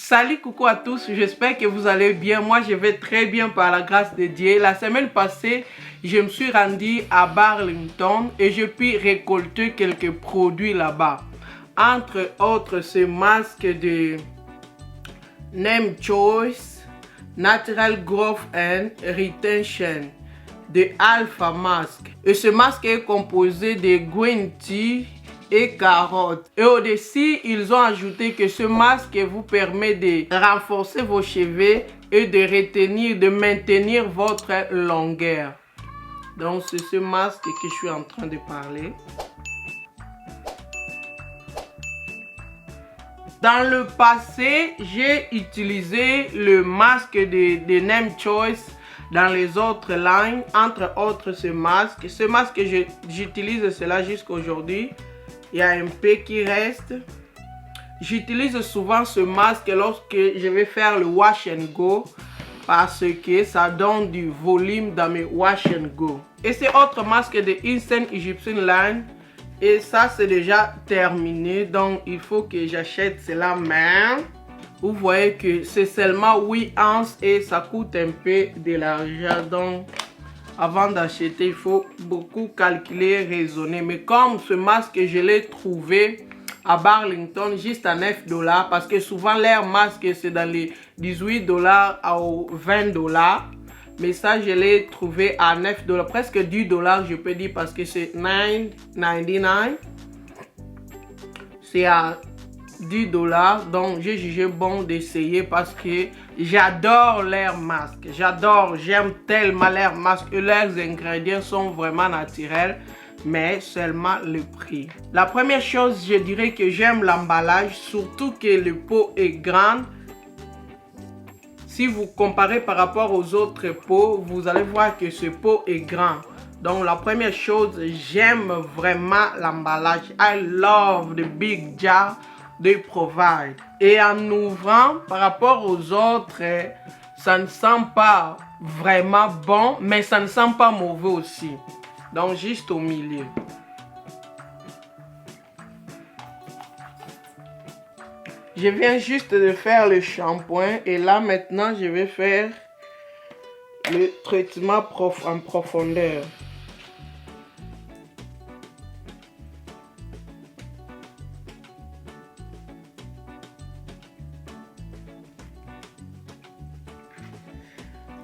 Salut, coucou à tous, j'espère que vous allez bien. Moi, je vais très bien par la grâce de Dieu. La semaine passée, je me suis rendu à Burlington et j'ai pu récolter quelques produits là-bas. Entre autres, ce masque de Name Choice, Natural Growth and Retention de Alpha Mask. Et ce masque est composé de green tea et carottes. Et au-dessus, ils ont ajouté que ce masque vous permet de renforcer vos cheveux et de retenir, de maintenir votre longueur. Donc c'est ce masque que je suis en train de parler. Dans le passé, j'ai utilisé le masque de Name Choice dans les autres lignes, entre autres ce masque. Ce masque, j'utilise cela jusqu'à aujourd'hui. Il y a un peu qui reste. J'utilise souvent ce masque lorsque je vais faire le wash and go parce que ça donne du volume dans mes wash and go. Et c'est autre masque de Instant Egyptian Line. Et ça, c'est déjà terminé. Donc, il faut que j'achète cela même. Vous voyez que c'est seulement 8 ounces et ça coûte un peu de l'argent. Donc, avant d'acheter, il faut beaucoup calculer, raisonner. Mais comme ce masque, je l'ai trouvé à Burlington juste à 9 $. Parce que souvent, leur masque, c'est dans les 18 $ à 20 $. Mais ça, je l'ai trouvé à 9 $, presque 10 $, je peux dire, parce que c'est $9.99. C'est à 10 $. Donc, j'ai jugé bon d'essayer parce que j'adore leurs masques. J'aime tellement leurs masques. Leurs ingrédients sont vraiment naturels, mais seulement le prix. La première chose, je dirais que j'aime l'emballage, surtout que le pot est grand. Si vous comparez par rapport aux autres pots, vous allez voir que ce pot est grand. Donc la première chose, j'aime vraiment l'emballage. I love the big jar they provide. Et en ouvrant, par rapport aux autres, ça ne sent pas vraiment bon, mais ça ne sent pas mauvais aussi. Donc juste au milieu. Je viens juste de faire le shampoing et là maintenant je vais faire le traitement en profondeur.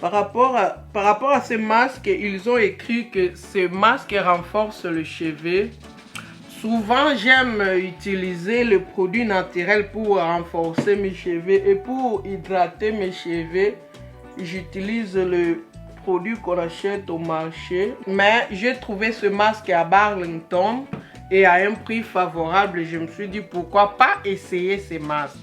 Par rapport à ce masque, ils ont écrit que ce masque renforce le cheveu. Souvent, j'aime utiliser le produit naturel pour renforcer mes cheveux et pour hydrater mes cheveux. J'utilise le produit qu'on achète au marché. Mais j'ai trouvé ce masque à Burlington et à un prix favorable. Je me suis dit pourquoi pas essayer ces masques.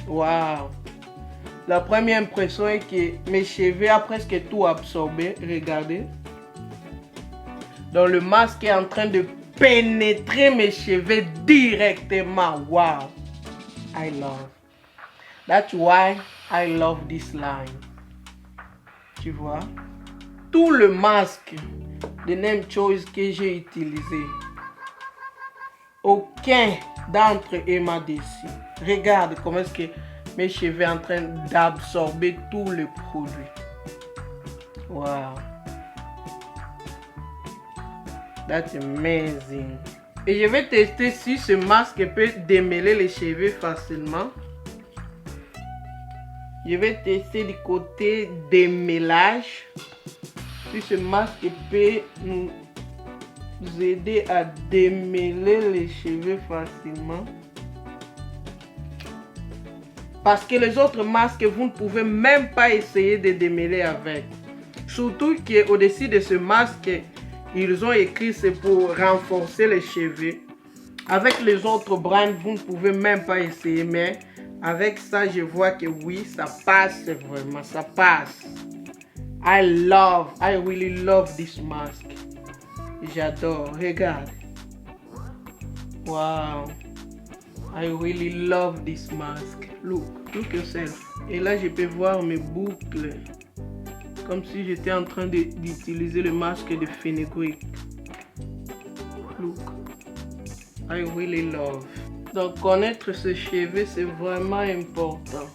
Waouh! La première impression est que mes cheveux ont presque tout absorbé. Regardez. Donc le masque est en train de pénétrer mes cheveux directement. Wow! I love. That's why I love this line. Tu vois? Tout le masque de Name Choice que j'ai utilisé, aucun d'entre eux m'a déçu. Regarde comment est-ce que mes cheveux sont en train d'absorber tout le produit. Wow. That's amazing. Et je vais tester si ce masque peut démêler les cheveux facilement. Je vais tester du côté démêlage. Si ce masque peut nous aider à démêler les cheveux facilement. Parce que les autres masques, vous ne pouvez même pas essayer de démêler avec. Surtout qu'au-dessus de ce masque, ils ont écrit c'est pour renforcer les cheveux. Avec les autres brands, vous ne pouvez même pas essayer. Mais avec ça, je vois que oui, ça passe vraiment. Ça passe. I really love this mask. J'adore. Regarde. Wow. I really love this mask. Look yourself. Et là, je peux voir mes boucles. Comme si j'étais en train d'utiliser le masque de Fenugreek. Look. I really love. Donc, connaître ce cheveu, c'est vraiment important.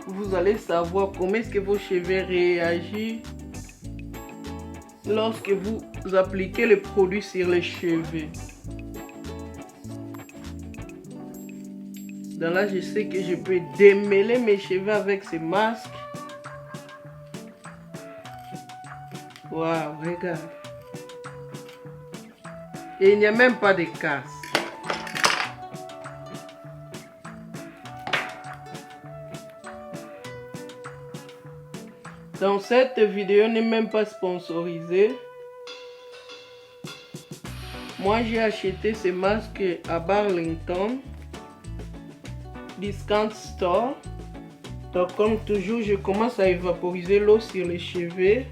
Vous allez savoir comment est-ce que vos cheveux réagissent lorsque vous appliquez le produit sur les cheveux. Donc là, je sais que je peux démêler mes cheveux avec ce masque. Waouh, regarde. Et il n'y a même pas de casse. Donc cette vidéo n'est même pas sponsorisée. Moi j'ai acheté ce masque à Burlington Discount Store. Donc comme toujours, je commence à évaporiser l'eau sur les cheveux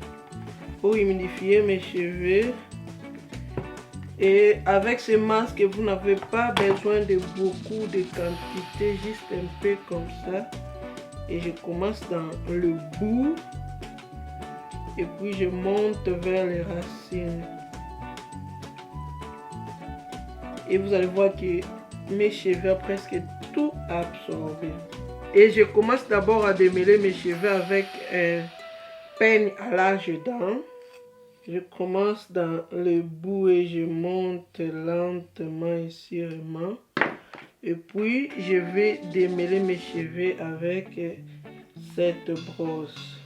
pour humidifier mes cheveux. Et avec ce masque, vous n'avez pas besoin de beaucoup de quantité, juste un peu comme ça. Et je commence dans le bout. Et puis je monte vers les racines. Et vous allez voir que mes cheveux ont presque tout absorbé. Et je commence d'abord à démêler mes cheveux avec un peigne à large dents. Je commence dans le bout et je monte lentement et sûrement. Et puis je vais démêler mes cheveux avec cette brosse.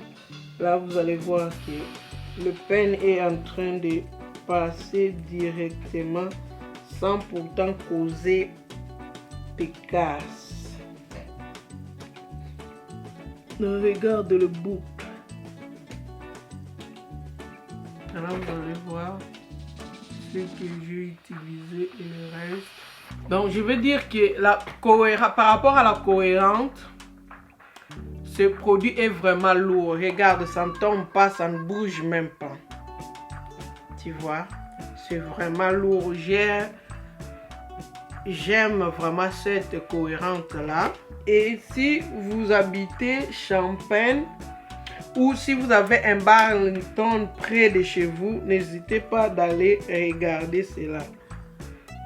Là, vous allez voir que le peigne est en train de passer directement sans pourtant causer des casses. Regarde le boucle. Alors, vous allez voir ce que j'ai utilisé et le reste. Donc, je veux dire que par rapport à la cohérente, ce produit est vraiment lourd. Regarde, ça ne tombe pas, ça ne bouge même pas. Tu vois, c'est vraiment lourd. J'aime vraiment cette cohérente là. Et si vous habitez Champagne ou si vous avez un Burlington près de chez vous, n'hésitez pas d'aller regarder cela.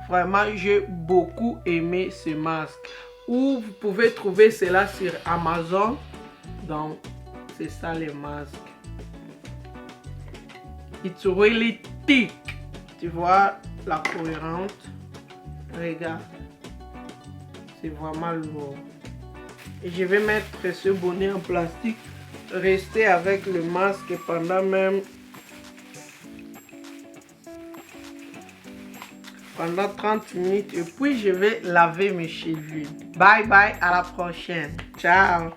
Vraiment, j'ai beaucoup aimé ce masque. Ou vous pouvez trouver cela sur Amazon. Donc, c'est ça les masques. It's really thick. Tu vois la cohérente. Regarde. C'est vraiment lourd. Et je vais mettre ce bonnet en plastique. Rester avec le masque pendant 30 minutes. Et puis, je vais laver mes cheveux. Bye bye, à la prochaine. Ciao.